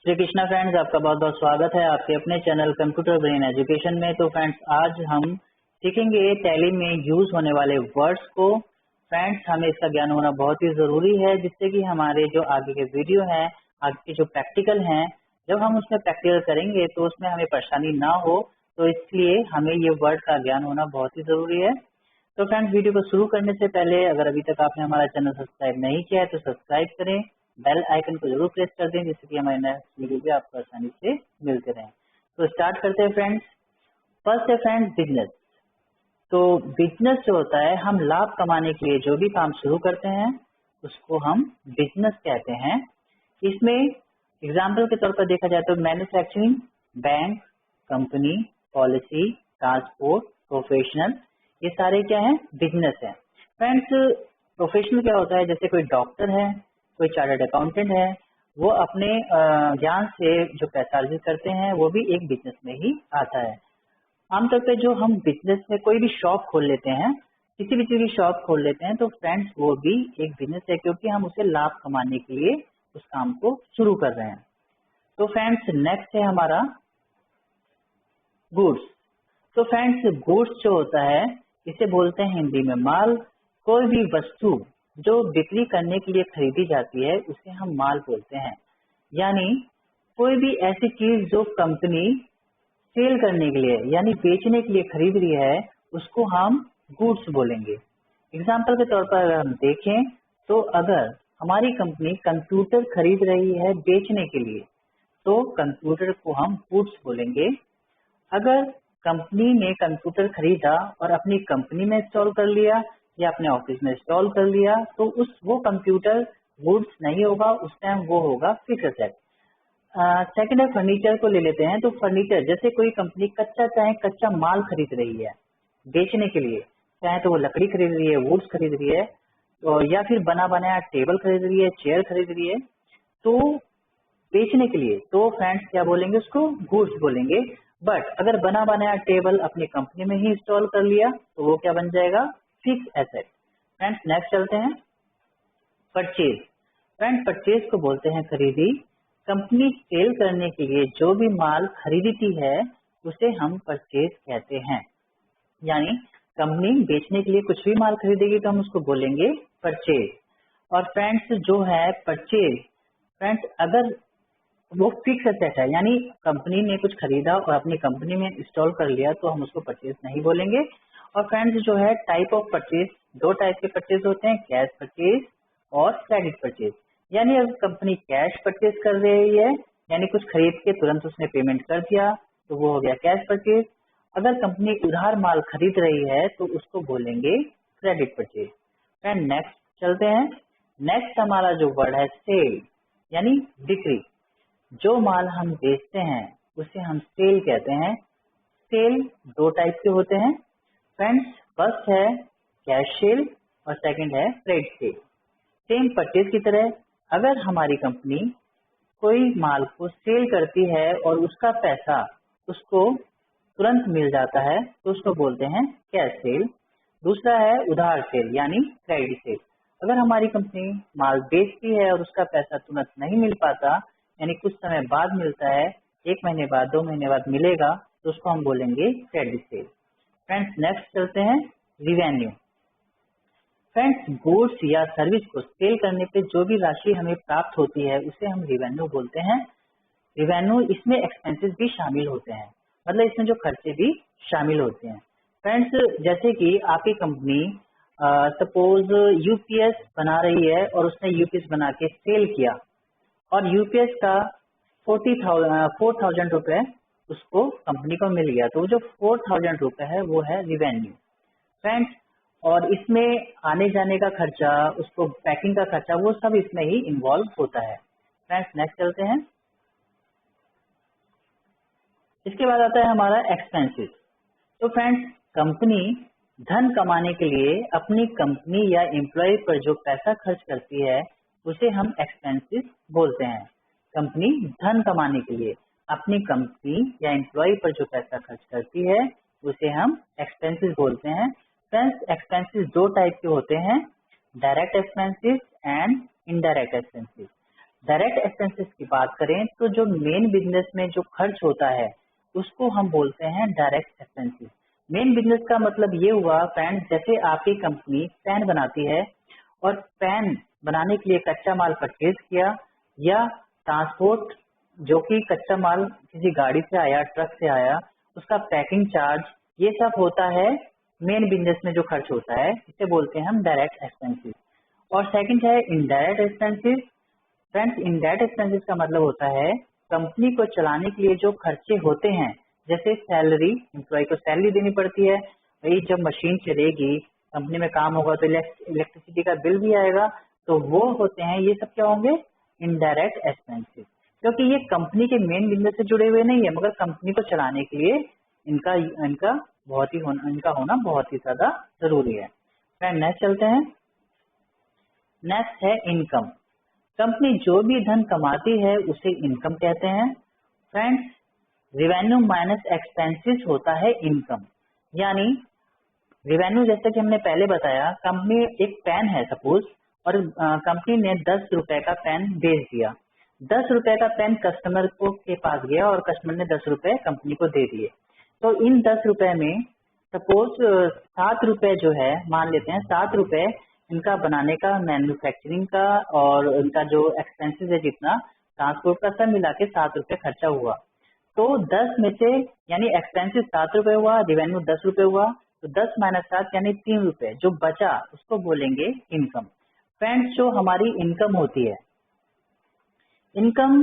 Shri Krishna friends, आपका बहुत बहुत स्वागत है आपके अपने चैनल कंप्यूटर ब्रेन एजुकेशन में। तो फ्रेंड्स, आज हम सीखेंगे टैली में यूज होने वाले वर्ड्स को। फ्रेंड्स, हमें इसका ज्ञान होना बहुत ही जरूरी है, जिससे कि हमारे जो आगे के वीडियो हैं, आगे के जो प्रैक्टिकल हैं, जब हम उसमें प्रैक्टिकल करेंगे तो उसमें हमें परेशानी ना हो। तो इसलिए हमें ये वर्ड का ज्ञान होना बहुत ही जरूरी है। तो फ्रेंड्स, वीडियो को शुरू करने से पहले अगर अभी तक आपने हमारा चैनल सब्सक्राइब नहीं किया है तो सब्सक्राइब करें, बेल आइकन को जरूर प्रेस कर दें, जिससे कि हमारे नेक्स्ट वीडियो भी आपको आसानी से मिलते रहें। तो स्टार्ट करते हैं फ्रेंड्स। फर्स्ट है फ्रेंड्स बिजनेस। तो बिजनेस जो होता है, हम लाभ कमाने के लिए जो भी काम शुरू करते हैं उसको हम बिजनेस कहते हैं। इसमें एग्जाम्पल के तौर पर देखा जाए तो manufacturing, bank, company, policy, transport, professional, ये सारे क्या है, बिजनेस है। फ्रेंड्स, प्रोफेशनल क्या होता है, जैसे कोई डॉक्टर है, कोई चार्टर्ड अकाउंटेंट है, वो अपने ज्ञान से जो पैसा अर्जित करते हैं वो भी एक बिजनेस में ही आता है। आमतौर पे जो हम बिजनेस में कोई भी शॉप खोल लेते हैं, किसी भी चीज की शॉप खोल लेते हैं, तो फ्रेंड्स वो भी एक बिजनेस है, क्योंकि हम उसे लाभ कमाने के लिए उस काम को शुरू कर रहे हैं। तो फ्रेंड्स, नेक्स्ट है हमारा गुड्स। तो फ्रेंड्स, गुड्स जो होता है, इसे बोलते हैं हिंदी में माल। कोई भी वस्तु जो बिक्री करने के लिए खरीदी जाती है उसे हम माल बोलते हैं। यानी कोई भी ऐसी चीज जो कंपनी सेल करने के लिए यानी बेचने के लिए खरीद रही है उसको हम गुड्स बोलेंगे। एग्जाम्पल के तौर पर अगर हम देखें तो अगर हमारी कंपनी कंप्यूटर खरीद रही है बेचने के लिए तो कंप्यूटर को हम गुड्स बोलेंगे। अगर कंपनी ने कंप्यूटर खरीदा और अपनी कंपनी में इंस्टॉल कर लिया या अपने ऑफिस में इंस्टॉल कर लिया तो वो कंप्यूटर गुड्स नहीं होगा, उस टाइम वो होगा फिक्स्ड एसेट। सेकंड है फर्नीचर को ले लेते हैं। तो फर्नीचर, जैसे कोई कंपनी कच्चा माल खरीद रही है बेचने के लिए, चाहे तो वो लकड़ी खरीद रही है, वुड्स खरीद रही है, तो या फिर बना बनाया टेबल खरीद रही है, चेयर खरीद रही है, तो बेचने के लिए, तो फ्रेंड्स क्या बोलेंगे, उसको गुड्स बोलेंगे। बट अगर बना बनाया टेबल अपनी कंपनी में ही इंस्टॉल कर लिया तो वो क्या बन जाएगा, फिक्स एसेट। फ्रेंड्स, नेक्स्ट चलते हैं परचेज। फ्रेंड्स, परचेज को बोलते हैं खरीदी। कंपनी सेल करने के लिए जो भी माल खरीदती है उसे हम परचेज कहते हैं। यानी कंपनी बेचने के लिए कुछ भी माल खरीदेगी तो हम उसको बोलेंगे परचेज। और फ्रेंड्स, जो है परचेज, फ्रेंड्स अगर वो फिक्स एसेट है, यानी कंपनी ने कुछ खरीदा और अपनी कंपनी में इंस्टॉल कर लिया तो हम उसको परचेज नहीं बोलेंगे। और फ्रेंड्स, जो है टाइप ऑफ परचेज, दो टाइप के परचेज होते हैं, कैश परचेज और क्रेडिट परचेज। यानी अगर कंपनी कैश परचेज कर रही है, यानी कुछ खरीद के तुरंत उसने पेमेंट कर दिया तो वो हो गया कैश परचेज। अगर कंपनी उधार माल खरीद रही है तो उसको बोलेंगे क्रेडिट परचेज। फ्रेंड, नेक्स्ट चलते हैं। नेक्स्ट हमारा जो वर्ड है सेल, यानी बिक्री। जो माल हम बेचते हैं उसे हम सेल कहते हैं। सेल दो टाइप के होते हैं फ्रेंड्स। फर्स्ट है कैश सेल और सेकंड है क्रेडिट सेल। सेम परचेज की तरह, अगर हमारी कंपनी कोई माल को सेल करती है और उसका पैसा उसको तुरंत मिल जाता है तो उसको बोलते हैं कैश सेल। दूसरा है उधार सेल, यानी क्रेडिट सेल। अगर हमारी कंपनी माल बेचती है और उसका पैसा तुरंत नहीं मिल पाता, यानी कुछ समय बाद मिलता है, 1 महीने बाद, 2 महीने बाद मिलेगा, तो उसको हम बोलेंगे क्रेडिट सेल। फ्रेंड्स, नेक्स्ट चलते हैं रिवेन्यू। फ्रेंड्स, गुड्स या सर्विस को सेल करने पे जो भी राशि हमें प्राप्त होती है उसे हम रिवेन्यू बोलते हैं। रिवेन्यू, इसमें एक्सपेंसेस भी शामिल होते हैं, मतलब इसमें जो खर्चे भी शामिल होते हैं। फ्रेंड्स, जैसे कि आपकी कंपनी सपोज यूपीएस बना रही है और उसने यूपीएस बना के सेल किया और यूपीएस का 4,000 रुपए उसको कंपनी को मिल गया, तो जो 4,000 रुपए है वो है रिवेन्यू फ्रेंड्स। और इसमें आने जाने का खर्चा, उसको पैकिंग का खर्चा, वो सब इसमें ही इन्वॉल्व होता है। फ्रेंड्स, नेक्स्ट चलते हैं। इसके बाद आता है हमारा एक्सपेंसेस। तो फ्रेंड्स, कंपनी धन कमाने के लिए अपनी कंपनी या एम्प्लॉय पर जो पैसा खर्च करती है उसे हम एक्सपेंसेस बोलते हैं। कंपनी धन कमाने के लिए अपनी कंपनी या एम्प्लॉय पर जो पैसा खर्च करती है उसे हम एक्सपेंसेस बोलते हैं। फ्रेंड्स, एक्सपेंसेस दो टाइप के होते हैं, direct expenses and indirect expenses. Direct expenses की बात करें तो जो मेन बिजनेस में जो खर्च होता है उसको हम बोलते हैं डायरेक्ट एक्सपेंसेस। मेन बिजनेस का मतलब ये हुआ फ्रेंड्स, जैसे आपकी कंपनी पेन बनाती है और पेन बनाने के लिए कच्चा माल परचेज किया या ट्रांसपोर्ट, जो कि कच्चा माल किसी गाड़ी से आया, ट्रक से आया, उसका पैकिंग चार्ज, ये सब होता है मेन बिजनेस में जो खर्च होता है, इसे बोलते हैं हम डायरेक्ट एक्सपेंसेस। और सेकंड है indirect expenses. Friends, indirect expenses का मतलब होता है कंपनी को चलाने के लिए जो खर्चे होते हैं, जैसे सैलरी, एम्प्लॉय को सैलरी देनी पड़ती है, भाई जब मशीन चलेगी, कंपनी में काम होगा तो इलेक्ट्रिसिटी का बिल भी आएगा, तो वो होते हैं, ये सब क्या होंगे, इनडायरेक्ट एक्सपेंसेस। क्योंकि ये कंपनी के मेन बिजनेस से जुड़े हुए नहीं है, मगर कंपनी को चलाने के लिए इनका इनका इनका होना बहुत ही ज्यादा जरूरी है। फ्रेंड नेक्स्ट चलते हैं। नेक्स्ट है इनकम। कंपनी जो भी धन कमाती है उसे इनकम कहते हैं। फ्रेंड्स, रेवेन्यू माइनस एक्सपेंसेस होता है इनकम। यानी रेवेन्यू, जैसे कि हमने पहले बताया, कंपनी एक पेन है सपोज, और कंपनी ने 10 रुपए का पेन बेच दिया। 10 रुपए का पेन कस्टमर को के पास गया और कस्टमर ने 10 रुपए कंपनी को दे दिए। तो इन 10 रुपए में सपोज 7 रुपए जो है, मान लेते हैं 7 रुपए इनका बनाने का, मैन्युफैक्चरिंग का, और इनका जो एक्सपेंसेस है, जितना ट्रांसपोर्ट का, सब मिला के 7 रुपए खर्चा हुआ। तो 10 में से, यानी एक्सपेंसेस 7 रुपए हुआ, रेवेन्यू 10 रुपए हुआ, तो 10 माइनस 7 यानी 3 रुपए जो बचा उसको बोलेंगे इनकम। फ्रेंड्स, जो हमारी इनकम होती है, इनकम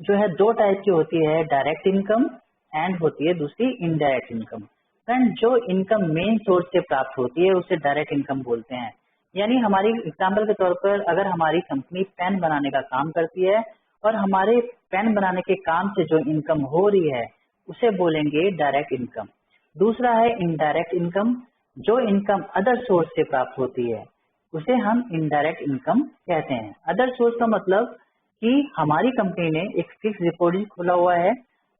जो है दो टाइप की होती है, डायरेक्ट इनकम एंड होती है दूसरी इनडायरेक्ट इनकम। फ्रेंड, जो इनकम मेन सोर्स से प्राप्त होती है उसे डायरेक्ट इनकम बोलते हैं। यानी हमारी एग्जाम्पल के तौर पर, अगर हमारी कंपनी पेन बनाने का काम करती है और हमारे पेन बनाने के काम से जो इनकम हो रही है उसे बोलेंगे डायरेक्ट इनकम। दूसरा है इनडायरेक्ट इनकम। जो इनकम अदर सोर्स से प्राप्त होती है उसे हम इनडायरेक्ट इनकम कहते हैं। अदर सोर्स का मतलब कि हमारी कंपनी ने एक फिक्स डिपॉजिट खोला हुआ है,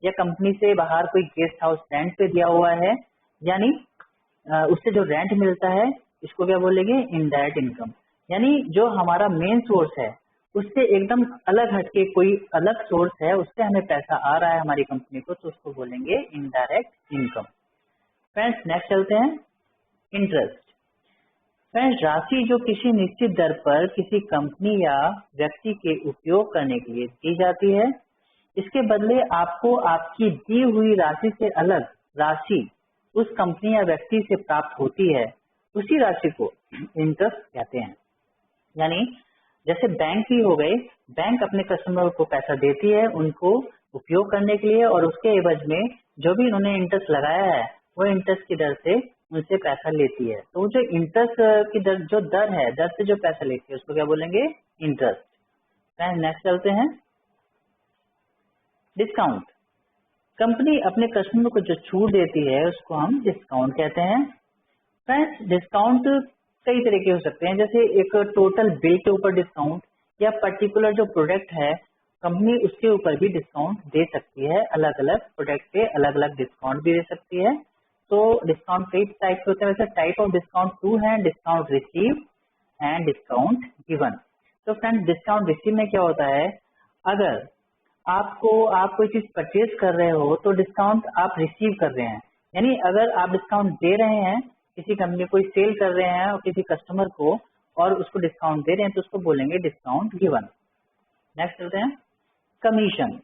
या कंपनी से बाहर कोई गेस्ट हाउस रेंट पे दिया हुआ है, यानी उससे जो रेंट मिलता है, इसको क्या बोलेंगे, इनडायरेक्ट इनकम। यानी जो हमारा मेन सोर्स है उससे एकदम अलग हटके कोई अलग सोर्स है, उससे हमें पैसा आ रहा है हमारी कंपनी को, तो उसको बोलेंगे इनडायरेक्ट इनकम। फ्रेंड्स नेक्स्ट चलते हैं, इंटरेस्ट। फ्रेंड्स, राशि जो किसी निश्चित दर पर किसी कंपनी या व्यक्ति के उपयोग करने के लिए दी जाती है, इसके बदले आपको आपकी दी हुई राशि से अलग राशि उस कंपनी या व्यक्ति से प्राप्त होती है, उसी राशि को इंटरेस्ट कहते हैं। यानी जैसे बैंक ही हो गए, बैंक अपने कस्टमर को पैसा देती है उनको उपयोग करने के लिए, और उसके एवज में जो भी उन्होंने इंटरेस्ट लगाया है वो इंटरेस्ट की दर से उनसे पैसा लेती है। तो जो इंटरेस्ट की दर, जो दर है, दर से जो पैसा लेती है उसको क्या बोलेंगे, इंटरेस्ट। नेक्स्ट चलते हैं, डिस्काउंट। कंपनी अपने कस्टमर को जो छूट देती है उसको हम डिस्काउंट कहते हैं। फ्रेंड्स, डिस्काउंट कई तरह के हो सकते हैं, जैसे एक टोटल बिल के ऊपर डिस्काउंट, या पर्टिकुलर जो प्रोडक्ट है कंपनी उसके ऊपर भी डिस्काउंट दे सकती है। अलग अलग प्रोडक्ट पे अलग अलग डिस्काउंट भी दे सकती है। तो डिस्काउंट कई टाइप के होते हैं। वैसे टाइप ऑफ डिस्काउंट 2 है, discount receive and discount given. तो फ्रेंड्स, डिस्काउंट रिसीव में क्या होता है, अगर आप कोई चीज परचेज कर रहे हो तो डिस्काउंट आप रिसीव कर रहे हैं। यानी अगर आप डिस्काउंट दे रहे हैं, किसी कंपनी कोई सेल कर रहे हैं और किसी कस्टमर को, और उसको डिस्काउंट दे रहे हैं, तो उसको बोलेंगे डिस्काउंट गिवन। नेक्स्ट चलते हैं, कमीशन।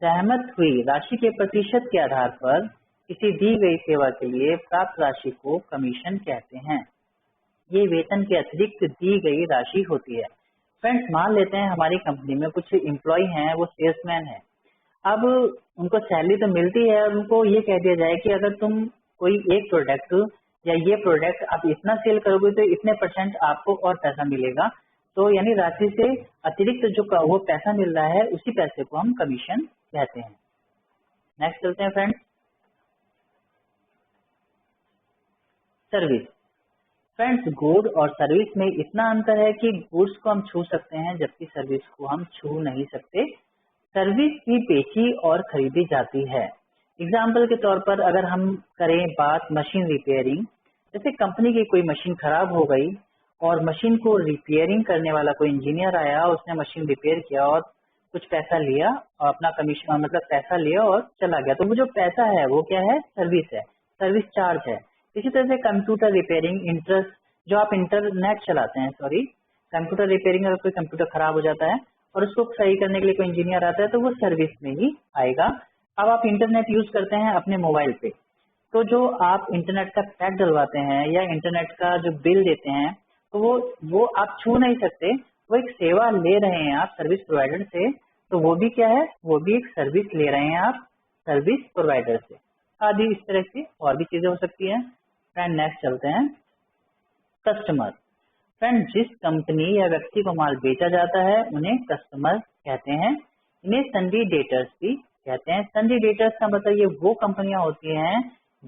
सहमत हुई राशि के प्रतिशत के आधार पर किसी दी गई सेवा के लिए प्राप्त राशि को कमीशन कहते हैं। ये वेतन के अतिरिक्त दी गई राशि होती है। फ्रेंड्स, मान लेते हैं हमारी कंपनी में कुछ एम्प्लॉय हैं, वो सेल्समैन है। अब उनको सैलरी तो मिलती है और उनको ये कह दिया जाए कि अगर तुम कोई एक प्रोडक्ट या ये प्रोडक्ट आप इतना सेल करोगे तो इतने % आपको और पैसा मिलेगा। तो यानी राशि से अतिरिक्त जो वो पैसा मिल रहा है, उसी पैसे को हम कमीशन कहते हैं। नेक्स्ट चलते हैं फ्रेंड्स, सर्विस। फ्रेंड्स, गुड और सर्विस में इतना अंतर है कि गुड्स को हम छू सकते हैं जबकि सर्विस को हम छू नहीं सकते। सर्विस भी बेची और खरीदी जाती है। एग्जाम्पल के तौर पर अगर हम करें बात मशीन रिपेयरिंग, जैसे कंपनी की कोई मशीन खराब हो गई और मशीन को रिपेयरिंग करने वाला कोई इंजीनियर आया, उसने मशीन रिपेयर किया और कुछ पैसा लिया और अपना कमीशन मतलब पैसा लिया और चला गया, तो वो जो पैसा है वो क्या है, सर्विस है, सर्विस चार्ज है। इसी तरह से कंप्यूटर रिपेयरिंग इंटरेस्ट, जो आप इंटरनेट चलाते हैं, सॉरी कंप्यूटर रिपेयरिंग, अगर कोई कंप्यूटर खराब हो जाता है और उसको सही करने के लिए कोई इंजीनियर आता है तो वो सर्विस में ही आएगा। अब आप इंटरनेट यूज करते हैं अपने मोबाइल पे, तो जो आप इंटरनेट का पैक डलवाते हैं या इंटरनेट का जो बिल देते हैं, तो वो आप छू नहीं सकते, वो एक सेवा ले रहे हैं आप सर्विस प्रोवाइडर से, तो वो भी क्या है, वो भी एक सर्विस ले रहे हैं आप सर्विस प्रोवाइडर से। आदि इस तरह की और भी चीजें हो सकती है। फ्रेंड नेक्स्ट चलते हैं, कस्टमर। फ्रेंड जिस कंपनी या व्यक्ति को माल बेचा जाता है उन्हें कस्टमर कहते हैं। इन्हें सन्डी डेटर्स भी कहते हैं। सन्डी डेटर्स का मतलब ये वो कंपनियां होती हैं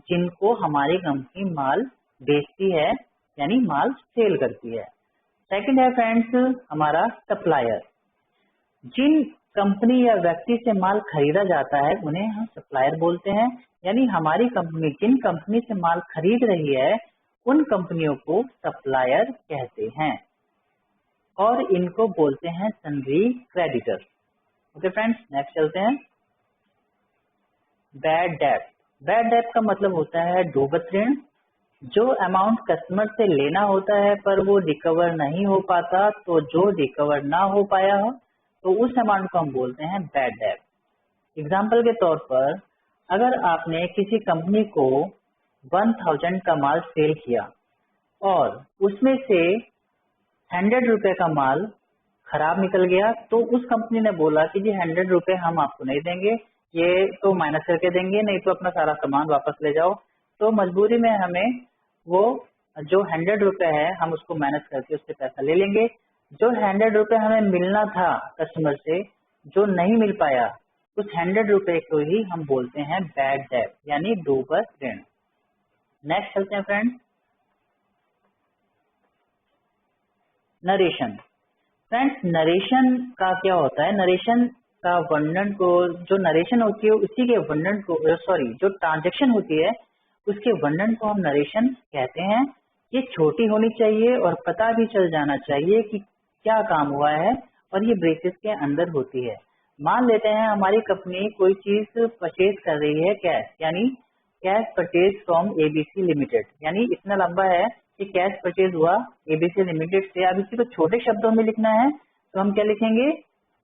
जिनको हमारी कंपनी माल बेचती है, यानी माल सेल करती है। सेकंड है फ्रेंड्स हमारा सप्लायर। जिन कंपनी या व्यक्ति से माल खरीदा जाता है उन्हें हम सप्लायर बोलते हैं, यानी हमारी कंपनी जिन कंपनी से माल खरीद रही है उन कंपनियों को सप्लायर कहते हैं और इनको बोलते हैं sundry creditor. Okay friends next चलते हैं, बैड डेट। बैड डेट का मतलब होता है डूबत ऋण। जो अमाउंट कस्टमर से लेना होता है पर वो रिकवर नहीं हो पाता, तो जो रिकवर ना हो पाया हो तो उस अमाउंट को हम बोलते हैं बैड डेट। एग्जाम्पल के तौर पर अगर आपने किसी कंपनी को 1000 का माल सेल किया और उसमें से 100 रुपए का माल खराब निकल गया, तो उस कंपनी ने बोला कि जी 100 रुपए हम आपको नहीं देंगे, ये तो माइनस करके देंगे, नहीं तो अपना सारा सामान वापस ले जाओ। तो मजबूरी में हमें वो जो 100 रुपए है हम उसको माइनस करके उससे पैसा ले लेंगे। जो 100 रुपए हमें मिलना था कस्टमर से, जो नहीं मिल पाया, उस 100 रुपए को ही हम बोलते हैं बैड डेट, यानी डूबत ऋण। नेक्स्ट चलते हैं फ्रेंड्स, नरेशन। फ्रेंड्स नरेशन का क्या होता है, नरेशन का वर्णन को, जो नरेशन होती है उसी के वर्णन को, सॉरी जो ट्रांजैक्शन होती है उसके वर्णन को हम नरेशन कहते हैं। ये छोटी होनी चाहिए और पता भी चल जाना चाहिए कि क्या काम हुआ है और ये ब्रेसेस के अंदर होती है। मान लेते हैं हमारी कंपनी कोई चीज परचेज कर रही है कैश, यानी cash purchase from ABC limited, यानी इतना लंबा है कि कैश परचेज हुआ एबीसी लिमिटेड से। अब इसी को छोटे शब्दों में लिखना है तो हम क्या लिखेंगे,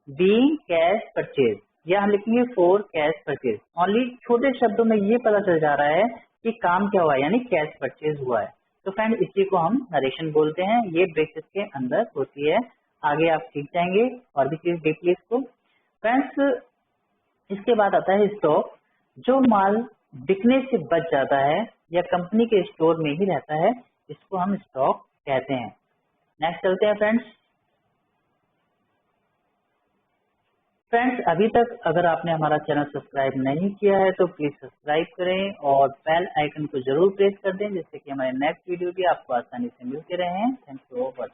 बीइंग कैश परचेज, या हम लिखेंगे फॉर कैश परचेज। ओनली छोटे शब्दों में ये पता चल जा रहा है कि काम क्या हुआ है, यानी कैश परचेज हुआ है। तो फ्रेंड इसी को हम नरेशन बोलते हैं, ये ब्रेसेस के अंदर होती है। आगे आप सीख जाएंगे और भी चीज डीपली इसको। फ्रेंड्स इसके बाद आता है स्टॉक। जो माल बिकने से बच जाता है या कंपनी के स्टोर में ही रहता है, इसको हम स्टॉक कहते हैं। नेक्स्ट चलते हैं फ्रेंड्स। फ्रेंड्स अभी तक अगर आपने हमारा चैनल सब्सक्राइब नहीं किया है तो प्लीज सब्सक्राइब करें और बेल आइकन को जरूर प्रेस कर दें, जिससे कि हमारे नेक्स्ट वीडियो भी आपको आसानी से मिलते रहें। Thanks for watching.